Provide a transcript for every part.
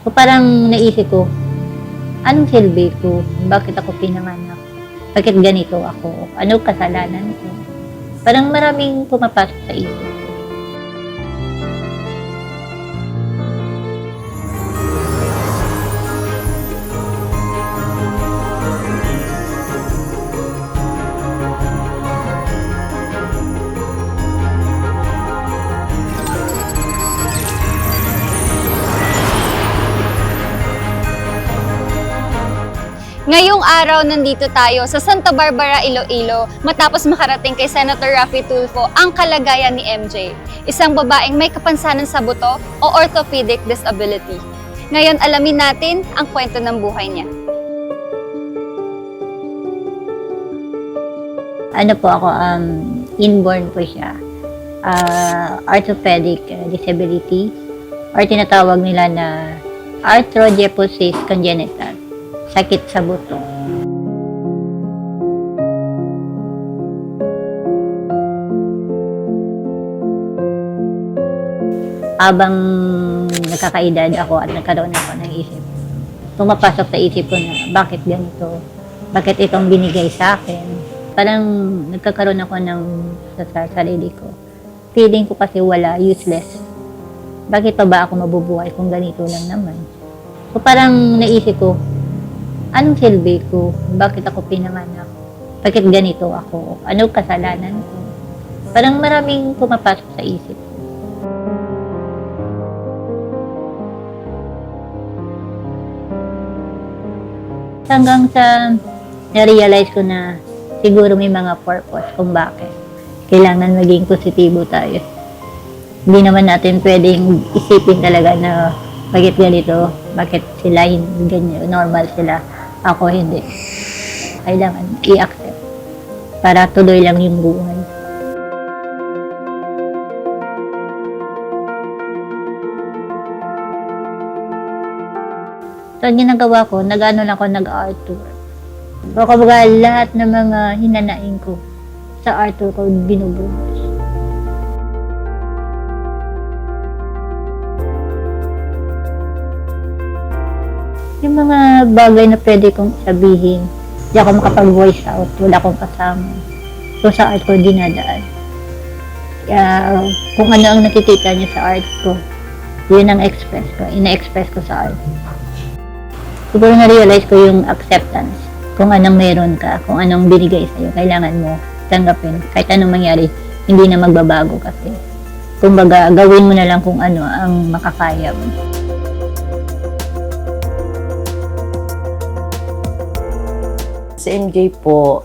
So parang naisip ko, anong silbi ko? Bakit ako pinanganak? Bakit ganito ako? Anong kasalanan ko? Parang maraming pumapasok sa isip ko. Ngayong araw, nandito tayo sa Santa Barbara, Iloilo matapos makarating kay Senator Raffy Tulfo ang kalagayan ni MJ, isang babaeng may kapansanan sa buto o orthopedic disability. Ngayon, alamin natin ang kwento ng buhay niya. Ano po ako, inborn po siya. Orthopedic disability or tinatawag nila na arthrodeposis congenital. Sakit sa buto. Habang nakakaedad ako at nagkaroon ako ng isip, pumapasok sa isip ko na bakit ganito? Bakit itong binigay sa akin? Parang nagkakaroon ako ng sa sarili ko. Feeling ko kasi wala, useless. Bakit pa ba ako mabubuhay kung ganito lang naman? So parang naisip ko, anong silbi ko? Bakit ako pinanganak? Bakit ganito ako? Anong kasalanan ko? Parang maraming pumapasok sa isip ko. Hanggang sa na-realize ko na siguro may mga purpose kung bakit kailangan maging positibo tayo. Hindi naman natin pwedeng isipin talaga na bakit ganito, bakit sila hindi ganyan, normal sila. Ako hindi. Kailangan i-accept para tuloy lang yung buhay. So, ang ginagawa ko, nag-ano lang ako, nag-art tour. So, kumbaga, lahat ng mga hinanain ko sa art tour ko, binubuhos. Yung mga bagay na pwede kong sabihin, hindi ako makapag-voice out, wala akong kasama. So sa art ko, dinadaan. Kaya kung ano ang nakikita niyo sa art ko, yun ang express ko, ina-express ko sa art. Siguro na-realize ko yung acceptance. Kung anong meron ka, kung anong binigay sa'yo, kailangan mo tanggapin. Kahit anong mangyari, hindi na magbabago kasi. Kumbaga, gawin mo na lang kung ano ang makakaya mo. Si MJ po,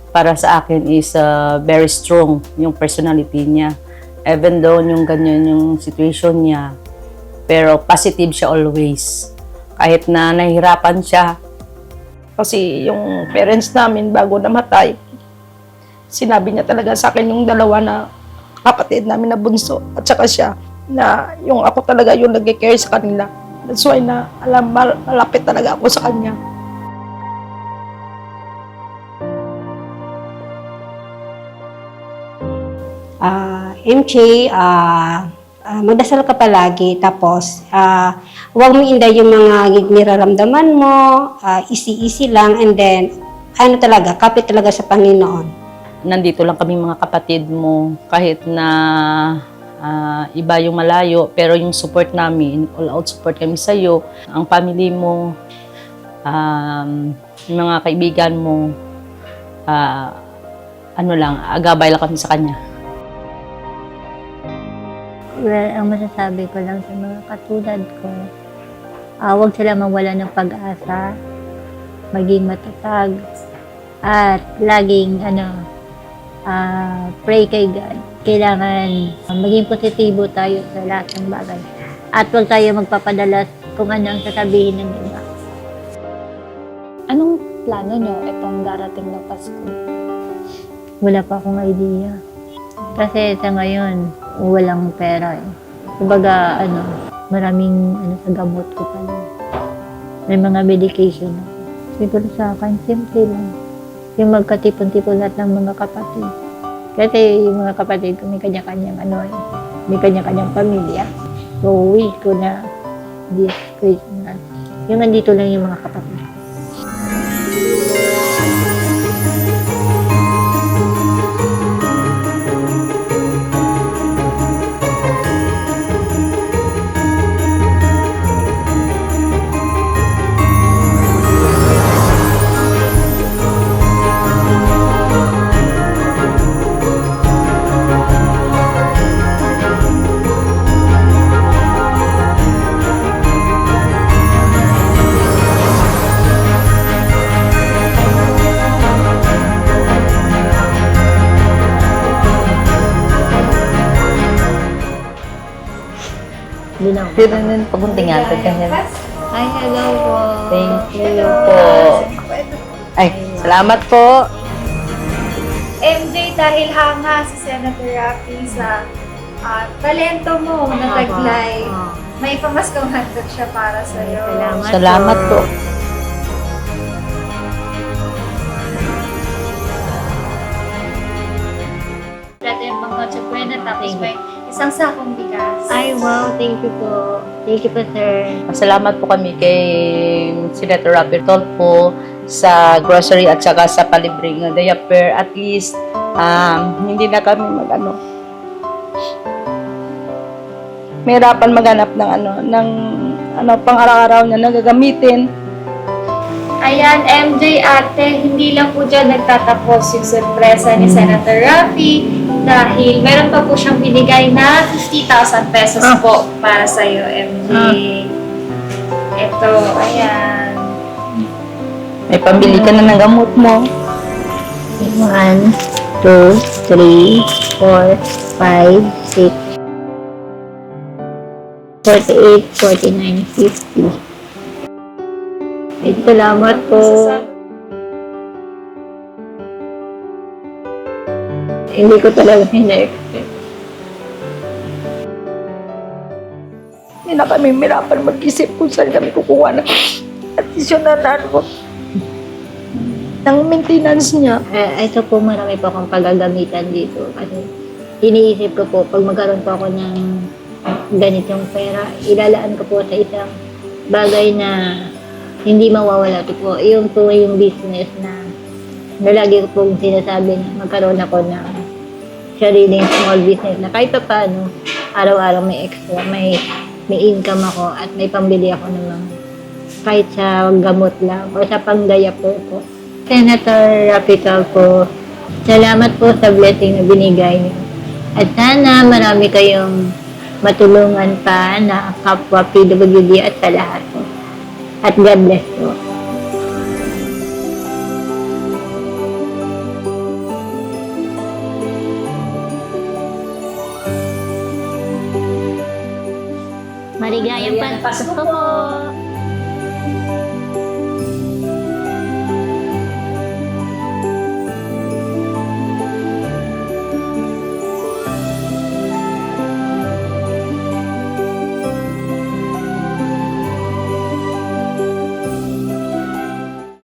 para sa akin is very strong yung personality niya. Even though yung ganyan yung situation niya, pero positive siya always. Kahit na nahihirapan siya. Kasi yung parents namin bago namatay, sinabi niya talaga sa akin yung dalawa na kapatid namin na bunso at saka siya, na yung ako talaga yung nag-care sa kanila. That's why na malapit talaga ako sa kanya. MJ, magdasal ka palagi, tapos huwag mo inday yung mga niraramdaman mo, easy-easy lang, and then, ano talaga, kapit talaga sa Panginoon. Nandito lang kami mga kapatid mo, kahit na iba yung malayo, pero yung support namin, all out support kami sa iyo, ang family mo, yung mga kaibigan mo, agabay lang kami sa kanya. Well, ang masasabi ko lang sa mga katulad ko, huwag sila mawala ng pag-asa, maging matatag, at laging pray kay God. Kailangan maging positibo tayo sa lahat ng bagay. At huwag tayo magpapadalas kung ano ang sasabihin ng iba. Anong plano nyo itong darating na Pasko? Wala pa akong idea. Kasi sa ngayon, walang pera eh. Kumbaga, maraming sa gamot ko pa lang. May mga medication ako. Siguro sa akin, simple lang. Yung magkatipon-tipon lahat ng mga kapatid. Kasi yung mga kapatid ko may kanya-kanyang may kanya-kanyang pamilya. So, wish ko na this Christmas. Yung nandito lang yung mga kapatid. Linaw. Pero nun, paguntingan, ganyan. Ay, hello po. Thank you po. Ay, salamat po. MJ, dahil hanga si Senator Raffy sa talento mo na taglay, may pamaskong handog siya para sa'yo. Salamat po. Dati yung pang Noche Buena, tapos may isang sakong bigas. Ay, wow. Thank you po. Thank you po, sir. Salamat po kami kay Senator Raffy Tulfo sa grocery at saka sa palibreng diaper. At least, hindi na kami mahirapan maghanap ng pang araw-araw na nagagamitin. Ayan, MJ ate, hindi lang po dyan nagtatapos yung sorpresa ni Senator Raffy dahil meron pa po siyang binigay na 50,000 pesos po para sa'yo, MJ. Ito, ayan. May pambili ka na ng gamot mo. 1, 2, 3, 4, 5, 6, 48, 49, 50. Ay, salamat po. Hindi ko talaga hina-expect. Hindi na kami mirapan mag-isip kung saan kami kukuha ng additional ng maintenance niya. Ito po, marami po akong pagagamitan dito. Kasi iniisip ko po, pag magkaroon po ako ng ganitong pera, ilalaan ko po sa isang bagay na hindi mawawala. Ito po, yung po yung business na lagi ko pong sinasabi na magkaroon ako ng sariling small business na kahit pa paano, araw-araw may extra, may income ako at may pambili ako ng mga kahit sa gamot lang o sa pang-diaper po. Senator Raffy Tulfo, salamat po sa blessing na binigay niyo. At sana marami kayong matulungan pa na kapwa PWD at sa lahat po. At God bless po. Maligayang Pasko po!